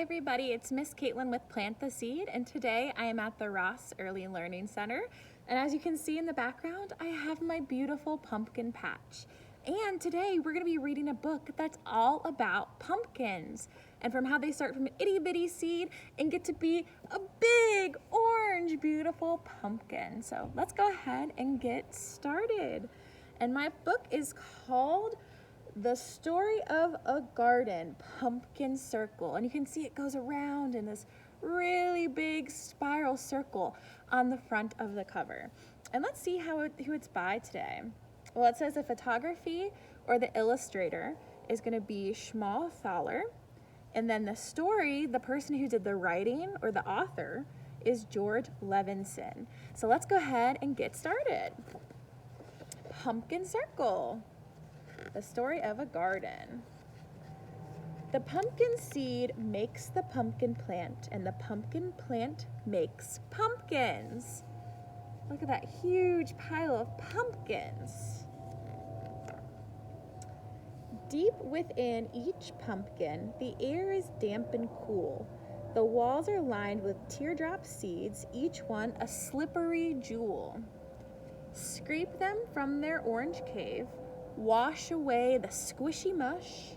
everybody, it's Miss Caitlin with Plant the Seed, and today I am at the Ross Early Learning Center. And as you can see in the background, I have my beautiful pumpkin patch. And today we're going to be reading a book that's all about pumpkins and from how they start from an itty bitty seed and get to be a big, orange, beautiful pumpkin. So let's go ahead and get started. And my book is called The Story of a Garden, Pumpkin Circle. And you can see it goes around in this really big spiral circle on the front of the cover. And let's see who it's by today. Well, it says the photography or the illustrator is going to be Schmal Thaler. And then the story, the person who did the writing or the author is George Levenson. So let's go ahead and get started. Pumpkin Circle. The story of a garden. The pumpkin seed makes the pumpkin plant, and the pumpkin plant makes pumpkins. Look at that huge pile of pumpkins. Deep within each pumpkin, the air is damp and cool. The walls are lined with teardrop seeds, each one a slippery jewel. Scrape them from their orange cave, wash away the squishy mush,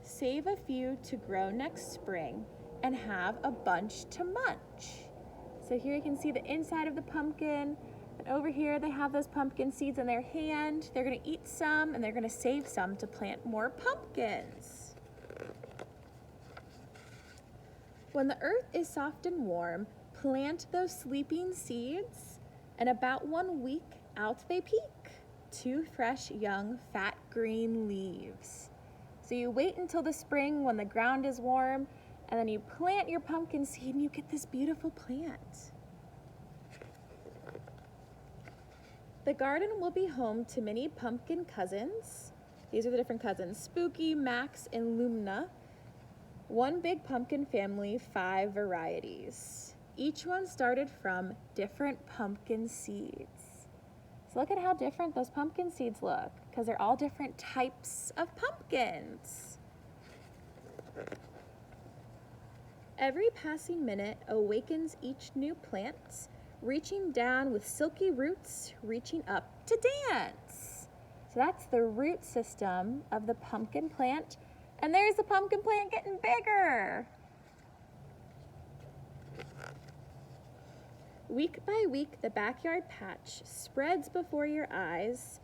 save a few to grow next spring, and have a bunch to munch. So here you can see the inside of the pumpkin, and over here they have those pumpkin seeds in their hand. They're going to eat some, and they're going to save some to plant more pumpkins. When the earth is soft and warm, plant those sleeping seeds, and about 1 week out they peek. 2 fresh, young, fat, green leaves. So you wait until the spring when the ground is warm, and then you plant your pumpkin seed and you get this beautiful plant. The garden will be home to many pumpkin cousins. These are the different cousins: Spooky, Max, and Lumina. 1 big pumpkin family, 5 varieties. Each one started from different pumpkin seeds. So look at how different those pumpkin seeds look, because they're all different types of pumpkins. Every passing minute awakens each new plant, reaching down with silky roots, reaching up to dance. So that's the root system of the pumpkin plant, and there's the pumpkin plant getting bigger. Week by week, the backyard patch spreads before your eyes,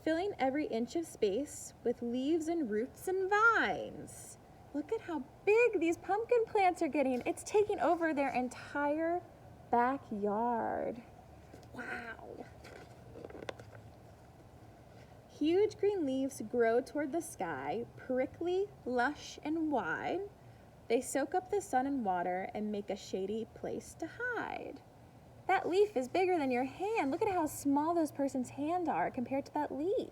filling every inch of space with leaves and roots and vines. Look at how big these pumpkin plants are getting. It's taking over their entire backyard. Wow. Huge green leaves grow toward the sky, prickly, lush, and wide. They soak up the sun and water and make a shady place to hide. That leaf is bigger than your hand. Look at how small those person's hands are compared to that leaf.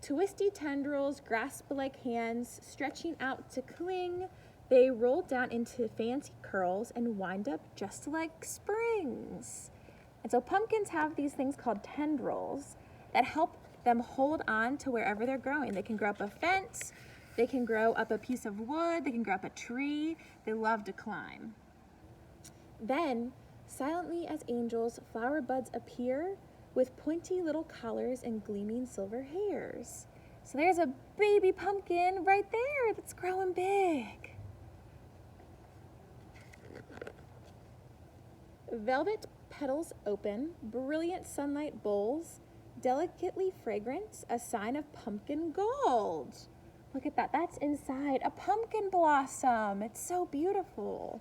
Twisty tendrils grasp like hands, stretching out to cling. They roll down into fancy curls and wind up just like springs. And so pumpkins have these things called tendrils that help them hold on to wherever they're growing. They can grow up a fence, they can grow up a piece of wood, they can grow up a tree. They love to climb. Then, silently as angels, flower buds appear with pointy little collars and gleaming silver hairs. So there's a baby pumpkin right there that's growing big. Velvet petals open, brilliant sunlight bowls, delicately fragrant, a sign of pumpkin gold. Look at that, that's inside a pumpkin blossom. It's so beautiful.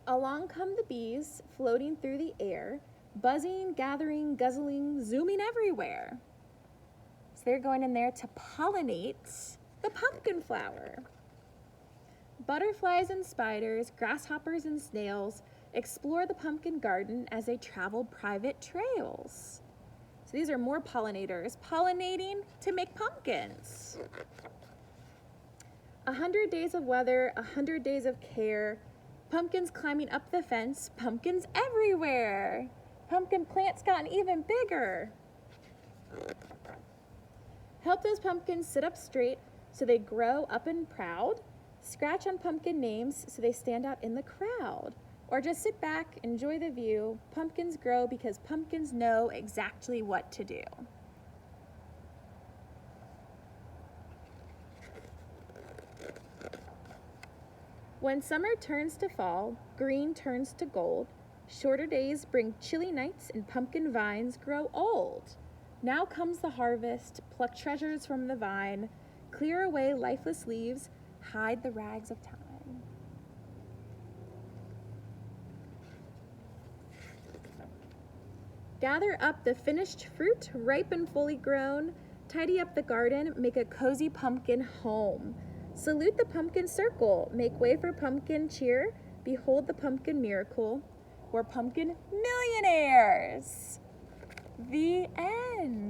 Along come the bees, floating through the air, buzzing, gathering, guzzling, zooming everywhere. So they're going in there to pollinate the pumpkin flower. Butterflies and spiders, grasshoppers and snails explore the pumpkin garden as they travel private trails. So these are more pollinators, pollinating to make pumpkins. 100 days of weather, 100 days of care, pumpkins climbing up the fence, pumpkins everywhere. Pumpkin plants gotten even bigger. Help those pumpkins sit up straight so they grow up and proud. Scratch on pumpkin names so they stand out in the crowd. Or just sit back, enjoy the view. Pumpkins grow because pumpkins know exactly what to do. When summer turns to fall, green turns to gold. Shorter days bring chilly nights and pumpkin vines grow old. Now comes the harvest, pluck treasures from the vine, clear away lifeless leaves, hide the rags of time. Gather up the finished fruit, ripe and fully grown. Tidy up the garden, make a cozy pumpkin home. Salute the pumpkin circle, make way for pumpkin cheer. Behold the pumpkin miracle. We're pumpkin millionaires. The end.